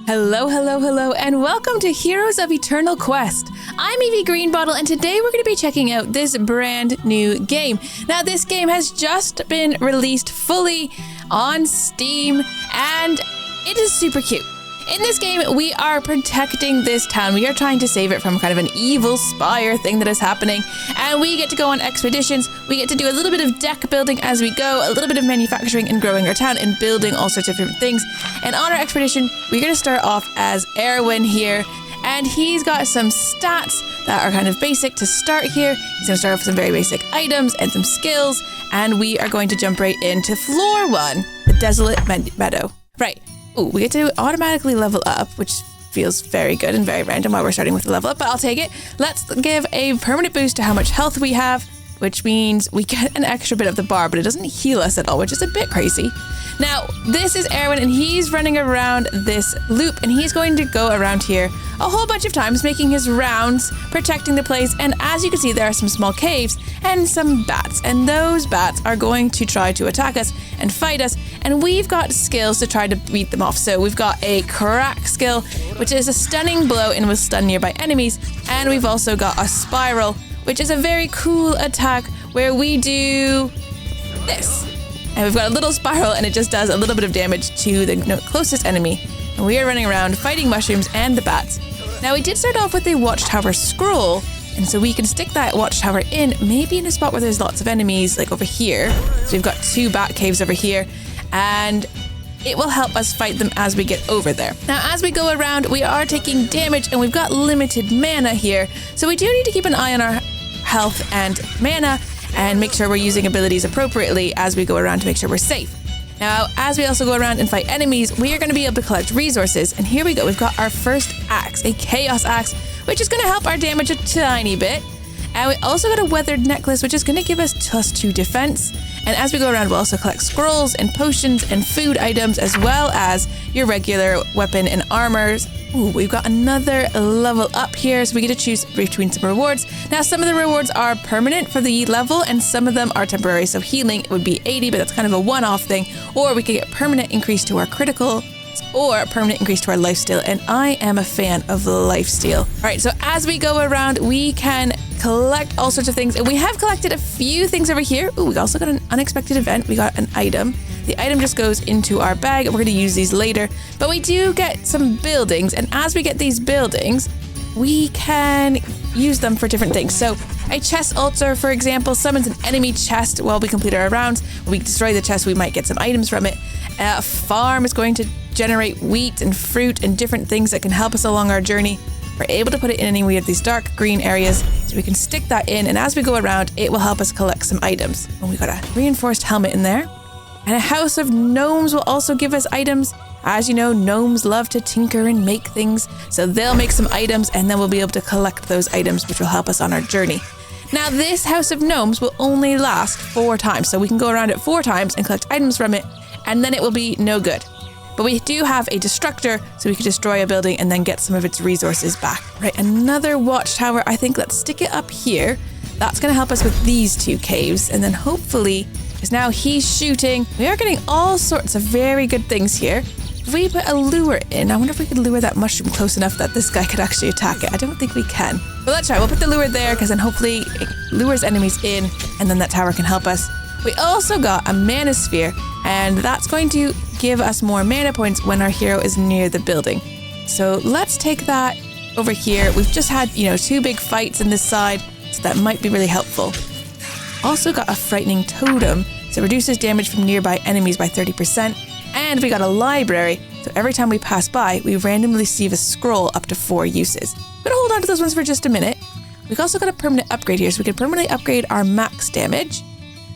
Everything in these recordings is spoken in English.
Hello, hello, hello, and welcome to Heroes of Eternal Quest. I'm Evie Greenbottle, and today we're going to be checking out this brand new game. Now, this game has just been released fully on Steam, and it is super cute. In this game, we are protecting this town. We are trying to save it from kind of an evil spire thing that is happening. And we get to go on expeditions. We get to do a little bit of deck building as we go, a little bit of manufacturing and growing our town and building all sorts of different things. And on our expedition, we're going to start off as Erwin here. And he's got some stats that are kind of basic to start here. He's going to start off with some very basic items and some skills. And we are going to jump right into floor 1, the Desolate Meadow. Right. Ooh, we get to automatically level up, which feels very good and very random while we're starting with the level up, but I'll take it. Let's give a permanent boost to how much health we have, which means we get an extra bit of the bar, but it doesn't heal us at all, which is a bit crazy. Now, this is Erwin, and he's running around this loop, and he's going to go around here a whole bunch of times, making his rounds, protecting the place, and as you can see, there are some small caves and some bats, and those bats are going to try to attack us and fight us, and we've got skills to try to beat them off. So we've got a crack skill, which is a stunning blow and will stun nearby enemies, and we've also got a spiral, which is a very cool attack where we do this. And we've got a little spiral, and it just does a little bit of damage to the closest enemy. And we are running around fighting mushrooms and the bats. Now, we did start off with a watchtower scroll, and so we can stick that watchtower in, maybe in a spot where there's lots of enemies, like over here. So we've got 2 bat caves over here, and it will help us fight them as we get over there. Now, as we go around, we are taking damage, and we've got limited mana here. So we do need to keep an eye on our health and mana, and make sure we're using abilities appropriately as we go around to make sure we're safe. Now, as we also go around and fight enemies, we are going to be able to collect resources. And here we go. We've got our first axe, a chaos axe, which is going to help our damage a tiny bit. And we also got a weathered necklace, which is going to give us +2 defense. And as we go around, we'll also collect scrolls and potions and food items, as well as your regular weapon and armors. Ooh, we've got another level up here, so we get to choose between some rewards. Now, some of the rewards are permanent for the level, and some of them are temporary. So healing would be 80, but that's kind of a one-off thing. Or we could get permanent increase to our critical, or a permanent increase to our lifesteal, and I am a fan of the lifesteal. All right, so as we go around, we can collect all sorts of things, and we have collected a few things over here. Ooh, we also got an unexpected event. We got an item. The item just goes into our bag, and we're going to use these later, but we do get some buildings, and as we get these buildings, we can use them for different things. So a chest altar, for example, summons an enemy chest while we complete our rounds. When we destroy the chest, we might get some items from it. A farm is going to generate wheat and fruit and different things that can help us along our journey. We're able to put it in any of these dark green areas, so we can stick that in, and as we go around, it will help us collect some items. And we got a reinforced helmet in there. And a house of gnomes will also give us items. As you know, gnomes love to tinker and make things, so they'll make some items, and then we'll be able to collect those items, which will help us on our journey. Now, this house of gnomes will only last 4 times, so we can go around it 4 times and collect items from it, and then it will be no good. But we do have a destructor, so we can destroy a building and then get some of its resources back. Right, another watchtower. I think let's stick it up here. That's going to help us with these 2 caves, and then hopefully, because now he's shooting, we are getting all sorts of very good things here. If we put a lure in, I wonder if we could lure that mushroom close enough that this guy could actually attack it. I don't think we can. But let's try. We'll put the lure there, because then hopefully it lures enemies in, and then that tower can help us. We also got a mana sphere, and that's going to give us more mana points when our hero is near the building. So let's take that over here. We've just had, 2 big fights in this side, so that might be really helpful. Also got a frightening totem, so it reduces damage from nearby enemies by 30%. And we got a library, so every time we pass by, we randomly receive a scroll up to 4 uses. I'm gonna hold on to those ones for just a minute. We've also got a permanent upgrade here, so we can permanently upgrade our max damage,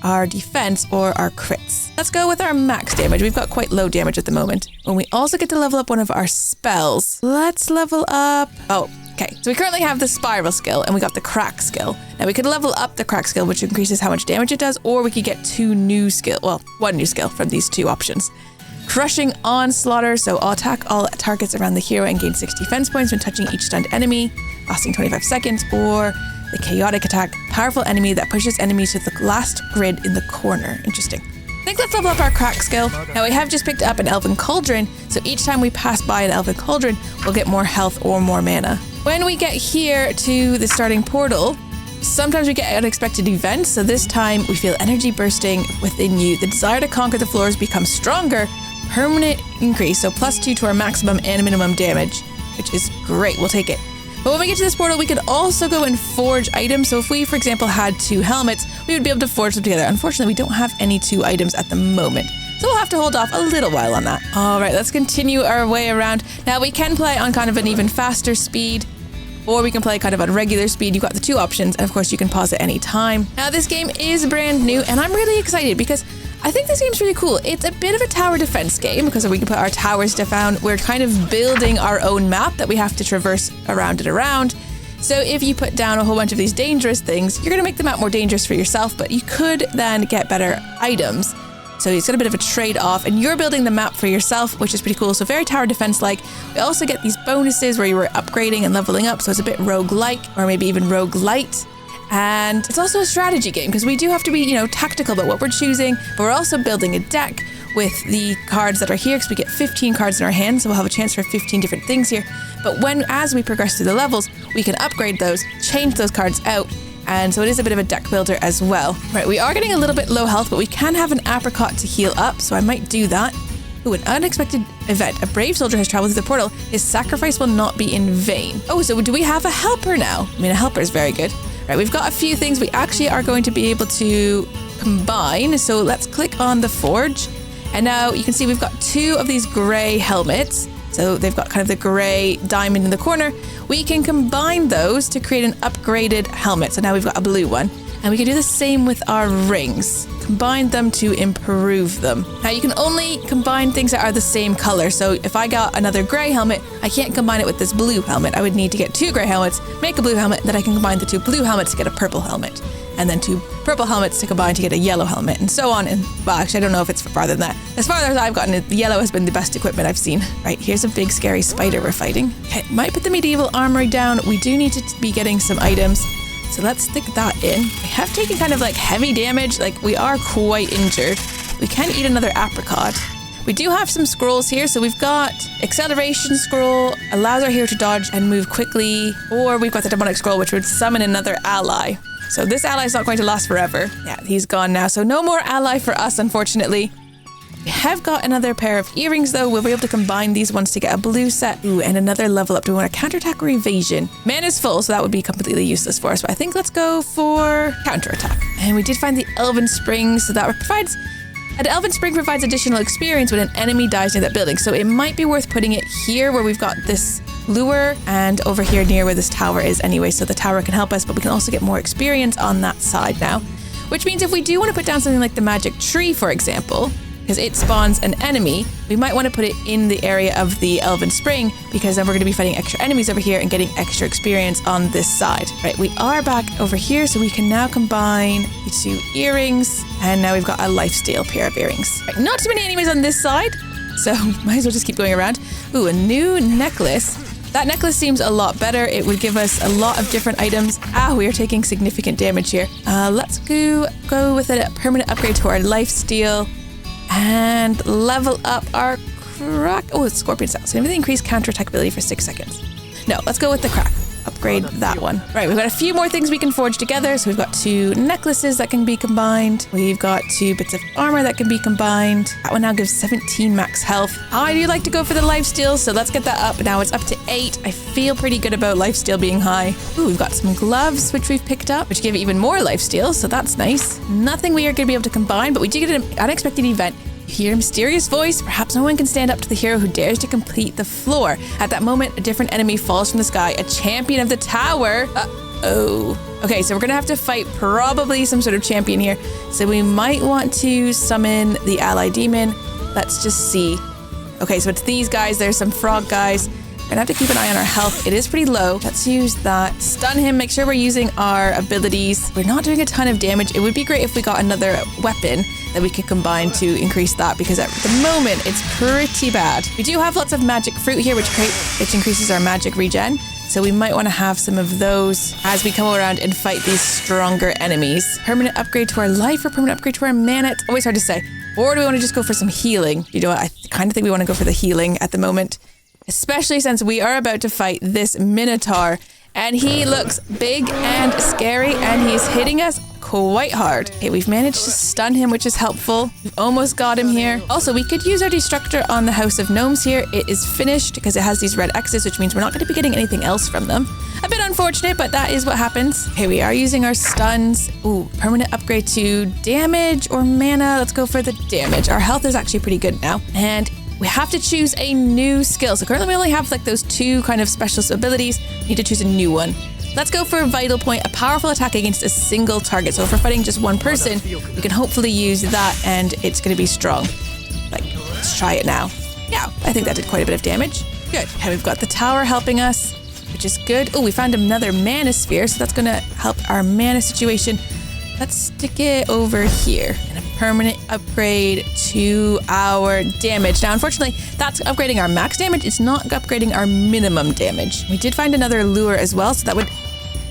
our defense, or our crits. Let's go with our max damage. We've got quite low damage at the moment. And we also get to level up one of our spells. Let's level up. Oh, okay. So we currently have the spiral skill, and we got the crack skill. Now we could level up the crack skill, which increases how much damage it does, or we could get 2 new skill. Well, 1 new skill from these 2 options. Crushing Onslaughter, so I'll attack all targets around the hero and gain 6 defense points when touching each stunned enemy, lasting 25 seconds, or the Chaotic Attack, powerful enemy that pushes enemies to the last grid in the corner. Interesting. think let's level up our crack skill. Now we have just picked up an elven cauldron, so each time we pass by an elven cauldron, we'll get more health or more mana. When we get here to the starting portal, sometimes we get unexpected events, so this time we feel energy bursting within you. The desire to conquer the floors becomes stronger, permanent increase, so +2 to our maximum and minimum damage, which is great, we'll take it. But when we get to this portal, we could also go and forge items. So if we, for example, had 2 helmets, we would be able to forge them together. Unfortunately, we don't have any 2 items at the moment, so we'll have to hold off a little while on that. All right, let's continue our way around. Now we can play on kind of an even faster speed, or we can play kind of on regular speed. You've got the 2 options, and of course you can pause at any time. Now this game is brand new, and I'm really excited because I think this game's really cool. It's a bit of a tower defense game because we can put our towers down. We're kind of building our own map that we have to traverse around and around. So if you put down a whole bunch of these dangerous things, you're going to make the map more dangerous for yourself, but you could then get better items. So it's got a bit of a trade-off, and you're building the map for yourself, which is pretty cool. So very tower defense-like. We also get these bonuses where you were upgrading and leveling up, so it's a bit roguelike, or maybe even roguelite. And it's also a strategy game because we do have to be, tactical about what we're choosing, but we're also building a deck with the cards that are here because we get 15 cards in our hand, so we'll have a chance for 15 different things here. But as we progress through the levels, we can upgrade those, change those cards out, and so it is a bit of a deck builder as well. Right, we are getting a little bit low health, but we can have an apricot to heal up, so I might do that. Ooh, an unexpected event. A brave soldier has traveled through the portal. His sacrifice will not be in vain. Oh, so do we have a helper now? I mean, a helper is very good. Right, we've got a few things we actually are going to be able to combine. So let's click on the forge. And now you can see we've got 2 of these gray helmets. So they've got kind of the gray diamond in the corner. We can combine those to create an upgraded helmet. So now we've got a blue one. And we can do the same with our rings. Combine them to improve them. Now you can only combine things that are the same color. So if I got another gray helmet, I can't combine it with this blue helmet. I would need to get 2 gray helmets, make a blue helmet, then I can combine the 2 blue helmets to get a purple helmet. And then 2 purple helmets to combine to get a yellow helmet, and so on. And well, actually, I don't know if it's farther than that. As far as I've gotten it, the yellow has been the best equipment I've seen. Right, here's a big scary spider we're fighting. Okay, might put the medieval armory down. We do need to be getting some items. So let's stick that in. We have taken kind of like heavy damage, like we are quite injured. We can eat another apricot. We do have some scrolls here, so we've got acceleration scroll, allows our hero to dodge and move quickly, or we've got the demonic scroll, which would summon another ally. So this ally is not going to last forever. Yeah, he's gone now, so no more ally for us, unfortunately. We have got another pair of earrings though. We'll be able to combine these ones to get a blue set. Ooh, and another level up. Do we want a counterattack or evasion? Mana is full, so that would be completely useless for us. But I think let's go for counterattack. And we did find the Elven Spring, so that provides... An Elven Spring provides additional experience when an enemy dies near that building. So it might be worth putting it here where we've got this lure and over here near where this tower is anyway. So the tower can help us, but we can also get more experience on that side now. Which means if we do want to put down something like the magic tree, for example, because it spawns an enemy, we might want to put it in the area of the Elven Spring, because then we're going to be fighting extra enemies over here and getting extra experience on this side. Right, we are back over here, so we can now combine the 2 earrings, and now we've got a lifesteal pair of earrings. Right, not too many enemies on this side, so might as well just keep going around. Ooh, a new necklace. That necklace seems a lot better. It would give us a lot of different items. We are taking significant damage here. Let's go with a permanent upgrade to our lifesteal. And level up our crack. Oh, it's Scorpion Style. So maybe increase counterattack ability for 6 seconds. No, let's go with the crack. Upgrade that one. Right, we've got a few more things we can forge together. So we've got 2 necklaces that can be combined. We've got 2 bits of armor that can be combined. That one now gives 17 max health. I do like to go for the lifesteal, so let's get that up. Now it's up to 8. I feel pretty good about lifesteal being high. Ooh, we've got some gloves, which we've picked up, which give even more lifesteal, so that's nice. Nothing we are going to be able to combine, but we do get an unexpected event. You hear a mysterious voice. Perhaps no one can stand up to the hero who dares to complete the floor. At that moment, a different enemy falls from the sky, a champion of the tower. Okay, so we're gonna have to fight probably some sort of champion here. So we might want to summon the ally demon. Let's just see. Okay, so it's these guys. There's some frog guys. We're gonna have to keep an eye on our health. It is pretty low. Let's use that. Stun him. Make sure we're using our abilities. We're not doing a ton of damage. It would be great if we got another weapon that we could combine to increase that, because at the moment it's pretty bad. We do have lots of magic fruit here, which increases our magic regen. So we might want to have some of those as we come around and fight these stronger enemies. Permanent upgrade to our life or permanent upgrade to our mana? It's always hard to say. Or do we want to just go for some healing? You know what? I kind of think we want to go for the healing at the moment, especially since we are about to fight this Minotaur. And he looks big and scary, and he's hitting us quite hard. Okay, we've managed to stun him, which is helpful. We've almost got him here. Also, we could use our Destructor on the House of Gnomes here. It is finished because it has these red X's, which means we're not going to be getting anything else from them. A bit unfortunate, but that is what happens. Okay, we are using our stuns. Ooh, permanent upgrade to damage or mana. Let's go for the damage. Our health is actually pretty good now. And we have to choose a new skill. So currently we only have like those two kind of special abilities. We need to choose a new one. Let's go for Vital Point, a powerful attack against a single target. So if we're fighting just one person, we can hopefully use that and it's going to be strong. Like, let's try it now. Yeah, I think that did quite a bit of damage. Good. Okay, we've got the tower helping us, which is good. Oh, we found another mana sphere, so that's going to help our mana situation. Let's stick it over here. And a permanent upgrade to our damage. Now, unfortunately, that's upgrading our max damage. It's not upgrading our minimum damage. We did find another lure as well, so that would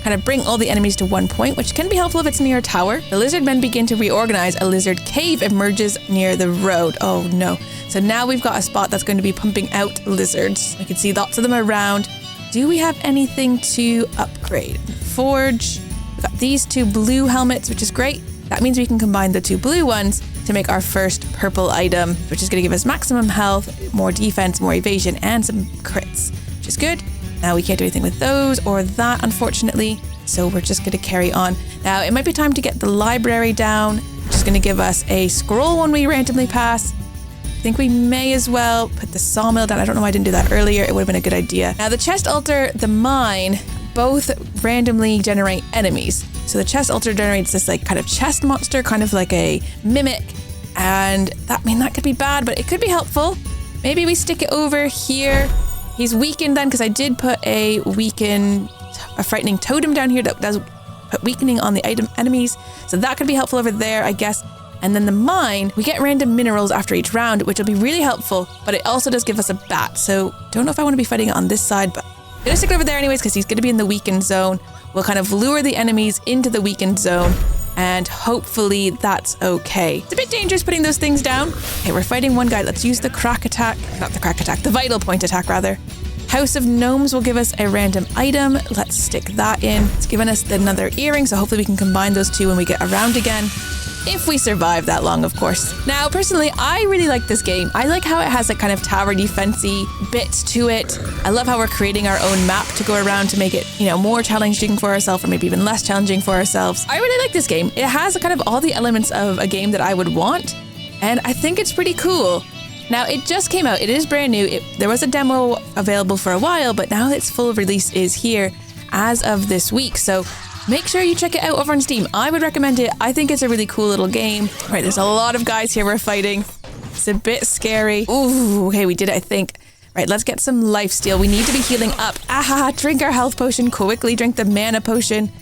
kind of bring all the enemies to 1 point, which can be helpful if it's near a tower. The lizard men begin to reorganize. A lizard cave emerges near the road. Oh no. So now we've got a spot that's going to be pumping out lizards. We can see lots of them around. Do we have anything to upgrade? Forge. We've got these two blue helmets, which is great. That means we can combine the two blue ones to make our first purple item, which is going to give us maximum health, more defense, more evasion, and some crits, which is good. Now we can't do anything with those or that, unfortunately, so we're just going to carry on. Now it might be time to get the library down, which is going to give us a scroll when we randomly pass. I think we may as well put the sawmill down. I don't know why I didn't do that earlier. It would have been a good idea. Now the chest altar, the mine, both randomly generate enemies. So the chest altar generates this like kind of chest monster, kind of like a mimic. And that could be bad, but it could be helpful. Maybe we stick it over here. He's weakened then, because I did put a frightening totem down here that does put weakening on the enemies. So that could be helpful over there, I guess. And then the mine, we get random minerals after each round, which will be really helpful, but it also does give us a bat. So don't know if I want to be fighting it on this side, but I'm gonna stick it over there anyways, because he's gonna be in the weakened zone. We'll kind of lure the enemies into the weakened zone, and hopefully that's okay. It's a bit dangerous putting those things down. Okay, we're fighting one guy. Let's use the the Vital Point attack rather. House of Gnomes will give us a random item. Let's stick that in. It's given us another earring, so hopefully we can combine those two when we get around again. If we survive that long, of course. Now, personally, I really like this game. I like how it has like kind of tower defense-y bits to it. I love how we're creating our own map to go around to make it, more challenging for ourselves, or maybe even less challenging for ourselves. I really like this game. It has kind of all the elements of a game that I would want, and I think it's pretty cool. Now, it just came out. It is brand new. There was a demo available for a while, but now its full release is here as of this week. So make sure you check it out over on Steam. I would recommend it. I think it's a really cool little game. Right, there's a lot of guys here we're fighting. It's a bit scary. Ooh, okay, we did it, I think. Right, let's get some lifesteal. We need to be healing up. Drink our health potion quickly. Drink the mana potion.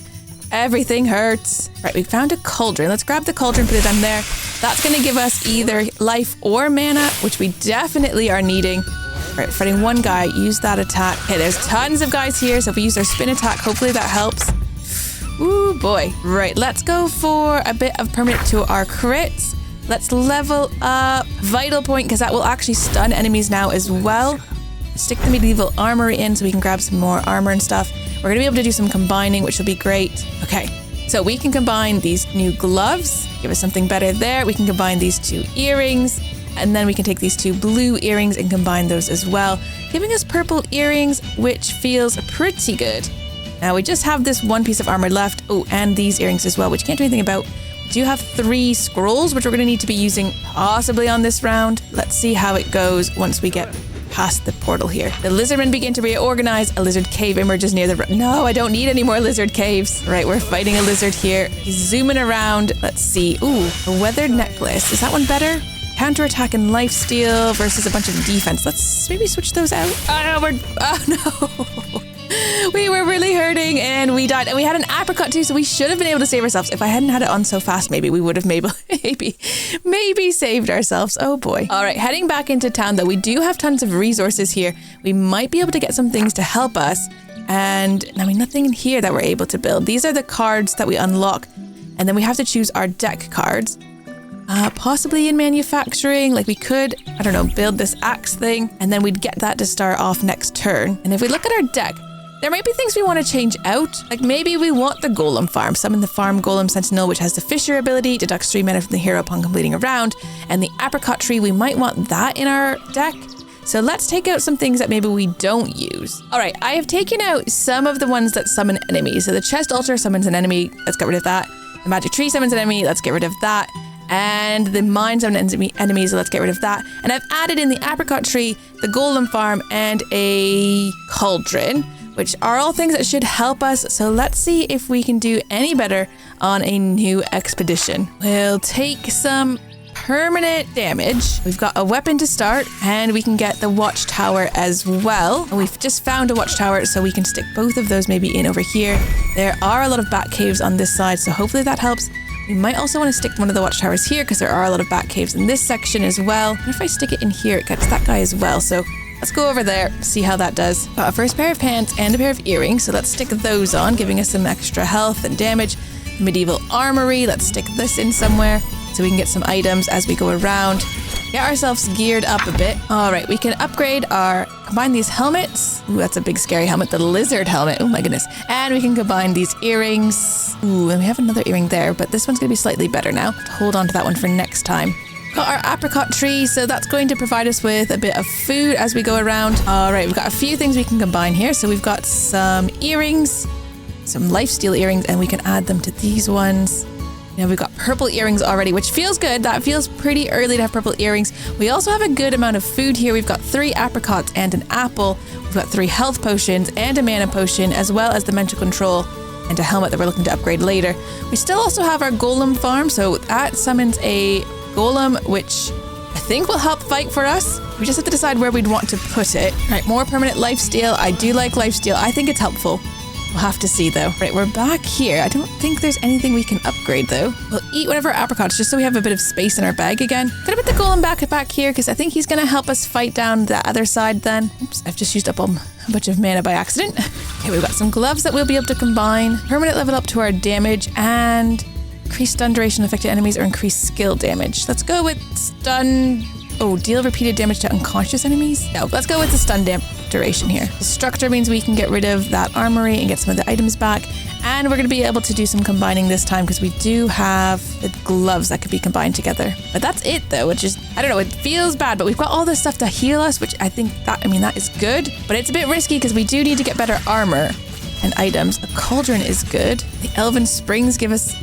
Everything hurts. Right, we found a cauldron. Let's grab the cauldron, put it in there. That's going to give us either life or mana, which we definitely are needing. Right, fighting one guy. Use that attack. Okay, there's tons of guys here, so if we use our spin attack, hopefully that helps. Ooh, boy. Right, let's go for a bit of permanent to our crits. Let's level up Vital Point, because that will actually stun enemies now as well. Stick the medieval armory in so we can grab some more armor and stuff. We're going to be able to do some combining, which will be great. Okay, so we can combine these new gloves, give us something better there. We can combine these two earrings, and then we can take these two blue earrings and combine those as well, giving us purple earrings, which feels pretty good. Now we just have this one piece of armor left. Oh, and these earrings as well, which can't do anything about. We do have 3 scrolls, which we're going to need to be using possibly on this round. Let's see how it goes once we get past the portal here. The lizardmen begin to reorganize. A lizard cave emerges near the... No, I don't need any more lizard caves. Right, we're fighting a lizard here. He's zooming around. Let's see. Ooh, a weathered necklace. Is that one better? Counterattack and lifesteal versus a bunch of defense. Let's maybe switch those out. Oh no. We were really hurting and we died. And we had an apricot too, so we should have been able to save ourselves. If I hadn't had it on so fast, maybe we would have maybe saved ourselves. Oh boy. All right, heading back into town though. We do have tons of resources here. We might be able to get some things to help us. And nothing in here that we're able to build. These are the cards that we unlock. And then we have to choose our deck cards. Possibly in manufacturing. Like we could, I don't know, build this axe thing and then we'd get that to start off next turn. And if we look at our deck, there might be things we want to change out. Like maybe we want the golem farm. Summon the farm golem sentinel, which has the fisher ability, deducts 3 mana from the hero upon completing a round. And the apricot tree, we might want that in our deck. So let's take out some things that maybe we don't use. All right, I have taken out some of the ones that summon enemies. So the chest altar summons an enemy. Let's get rid of that. The magic tree summons an enemy. Let's get rid of that. And the mine summons enemies. So let's get rid of that. And I've added in the apricot tree, the golem farm, and a cauldron, which are all things that should help us. So let's see if we can do any better on a new expedition. We'll take some permanent damage. We've got a weapon to start, and we can get the watchtower as well. And we've just found a watchtower, so we can stick both of those maybe in over here. There are a lot of bat caves on this side, so hopefully that helps. We might also want to stick one of the watchtowers here because there are a lot of bat caves in this section as well. And if I stick it in here, it gets that guy as well. So let's go over there, see how that does. Got a first pair of pants and a pair of earrings, so let's stick those on, giving us some extra health and damage. Medieval armory, let's stick this in somewhere so we can get some items as we go around. Get ourselves geared up a bit. All right, we can combine these helmets. Ooh, that's a big scary helmet, the lizard helmet. Oh my goodness. And we can combine these earrings. Ooh, and we have another earring there, but this one's gonna be slightly better now. Hold on to that one for next time. Got our apricot tree, so that's going to provide us with a bit of food as we go around. All right, we've got a few things we can combine here. So we've got some earrings, some lifesteal earrings, and we can add them to these ones. Now we've got purple earrings already, which feels good. That feels pretty early to have purple earrings. We also have a good amount of food here. We've got 3 apricots and an apple. We've got 3 health potions and a mana potion, as well as the mental control and a helmet that we're looking to upgrade later. We still also have our golem farm, so that summons a golem, which I think will help fight for us. We just have to decide where we'd want to put it. All right, more permanent lifesteal. I do like lifesteal. I think it's helpful. We'll have to see though. Right, we're back here. I don't think there's anything we can upgrade though. We'll eat one of our apricots just so we have a bit of space in our bag again. Gonna put the golem back here because I think he's gonna help us fight down the other side then. Oops, I've just used up a bunch of mana by accident. Okay, we've got some gloves that we'll be able to combine. Permanent level up to our damage and increase stun duration affected enemies or increase skill damage. Let's go with stun. Oh, deal repeated damage to unconscious enemies? No, let's go with the stun duration here. The structure means we can get rid of that armory and get some of the items back. And we're going to be able to do some combining this time because we do have the gloves that could be combined together. But that's it though, which is, I don't know, it feels bad, but we've got all this stuff to heal us, which I think that is good. But it's a bit risky because we do need to get better armor and items. A cauldron is good. The elven springs give us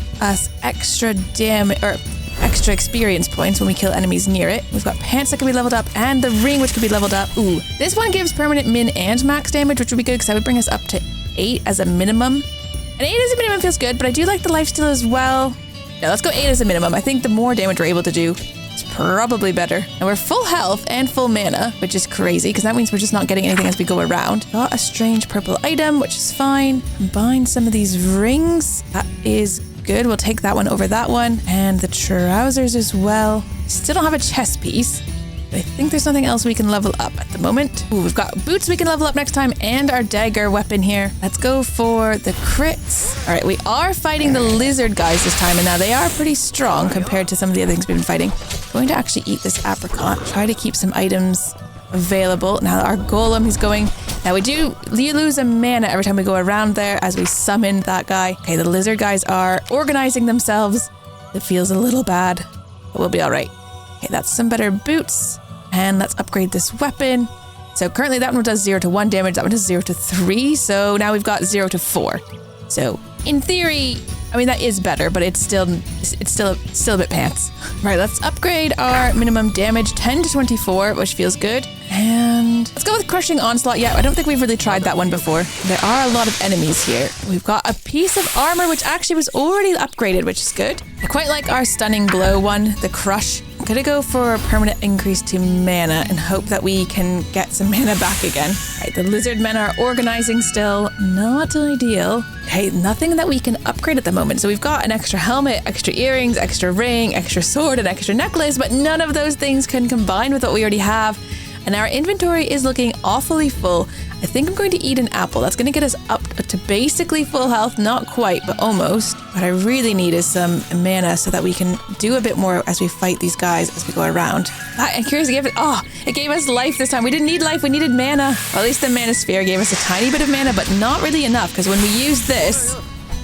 extra damage, or extra experience points when we kill enemies near it. We've got pants that can be leveled up and the ring, which could be leveled up. Ooh, this one gives permanent min and max damage, which would be good because that would bring us up to 8 as a minimum. And 8 as a minimum feels good, but I do like the lifesteal as well. No, let's go 8 as a minimum. I think the more damage we're able to do is probably better. And we're full health and full mana, which is crazy because that means we're just not getting anything as we go around. Got a strange purple item, which is fine. Combine some of these rings. That is good. We'll take that one over that one. And the trousers as well. Still don't have a chest piece. But I think there's nothing else we can level up at the moment. Ooh, we've got boots we can level up next time and our dagger weapon here. Let's go for the crits. All right, we are fighting the lizard guys this time, and now they are pretty strong compared to some of the other things we've been fighting. I'm going to actually eat this apricot. Try to keep some items available. Now our golem is going. Now you lose a mana every time we go around there as we summon that guy. Okay, the lizard guys are organizing themselves. It feels a little bad, but we'll be all right. Okay, that's some better boots. And let's upgrade this weapon. So currently that one does 0 to 1 damage. That one does 0 to 3. So now we've got 0 to 4. So in theory, I mean, that is better, but it's still a bit pants. Right, let's upgrade our minimum damage 10 to 24, which feels good. And let's go with Crushing Onslaught. Yeah, I don't think we've really tried that one before. There are a lot of enemies here. We've got a piece of armor, which actually was already upgraded, which is good. I quite like our Stunning Blow one, the Crush. I'm gonna go for a permanent increase to mana and hope that we can get some mana back again. Right, the lizard men are organizing still. Not ideal. Hey, nothing that we can upgrade at the moment. So we've got an extra helmet, extra earrings, extra ring, extra sword, and extra necklace, but none of those things can combine with what we already have. And our inventory is looking awfully full. I think I'm going to eat an apple. That's going to get us up to basically full health. Not quite, but almost. What I really need is some mana so that we can do a bit more as we fight these guys as we go around. I'm curious, it gave us life this time. We didn't need life, we needed mana. Or at least the mana sphere gave us a tiny bit of mana, but not really enough, because when we use this,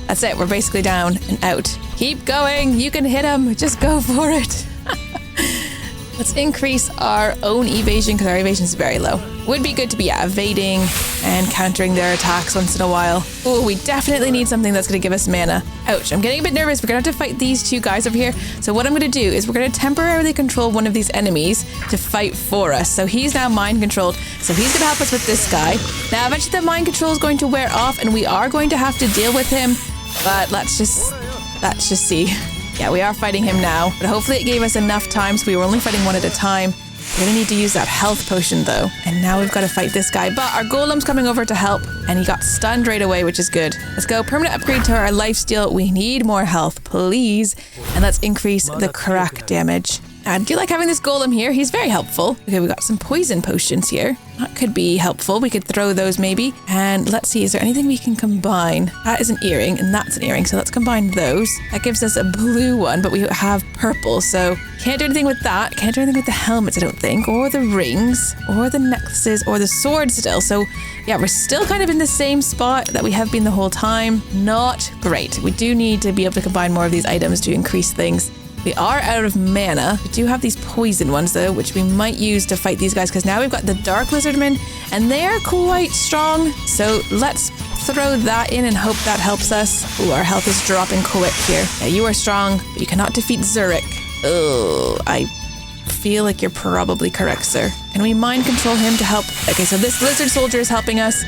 that's it. We're basically down and out. Keep going. You can hit him. Just go for it. Let's increase our own evasion because our evasion is very low. Would be good to be evading and countering their attacks once in a while. Oh, we definitely need something that's going to give us mana. Ouch, I'm getting a bit nervous. We're going to have to fight these two guys over here. So what I'm going to do is we're going to temporarily control one of these enemies to fight for us. So he's now mind controlled. So he's going to help us with this guy. Now, eventually the mind control is going to wear off and we are going to have to deal with him. But let's just see. Yeah, we are fighting him now, but hopefully it gave us enough time so we were only fighting one at a time. We're going to need to use that health potion though. And now we've got to fight this guy, but our golem's coming over to help and he got stunned right away, which is good. Let's go. Permanent upgrade to our lifesteal. We need more health, please. And let's increase the crack damage. I do like having this golem here. He's very helpful. Okay, we got some poison potions here. That could be helpful. We could throw those maybe. And let's see, is there anything we can combine? That is an earring and that's an earring. So let's combine those. That gives us a blue one, but we have purple. So can't do anything with that. Can't do anything with the helmets, I don't think. Or the rings, or the necklaces, or the sword still. So yeah, we're still kind of in the same spot that we have been the whole time. Not great. We do need to be able to combine more of these items to increase things. We are out of mana. We do have these poison ones though, which we might use to fight these guys because now we've got the dark lizardmen and they are quite strong. So let's throw that in and hope that helps us. Ooh, our health is dropping quick here. Yeah, you are strong, but you cannot defeat Zurich. Oh, I feel like you're probably correct, sir. Can we mind control him to help? Okay, so this lizard soldier is helping us.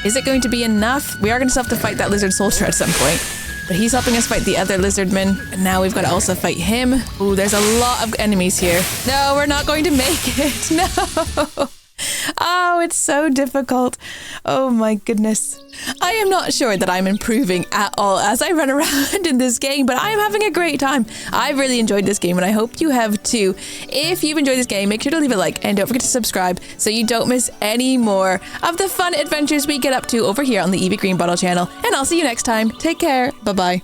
Is it going to be enough? We are going to have to fight that lizard soldier at some point. But he's helping us fight the other lizardmen. And now we've got to also fight him. Ooh, there's a lot of enemies here. No, we're not going to make it. No. Oh, it's so difficult. Oh my goodness. I am not sure that I'm improving at all as I run around in this game, but I'm having a great time. I've really enjoyed this game and I hope you have too. If you've enjoyed this game, make sure to leave a like and don't forget to subscribe so you don't miss any more of the fun adventures we get up to over here on the Evie Greenbottle channel. And I'll see you next time. Take care. Bye-bye.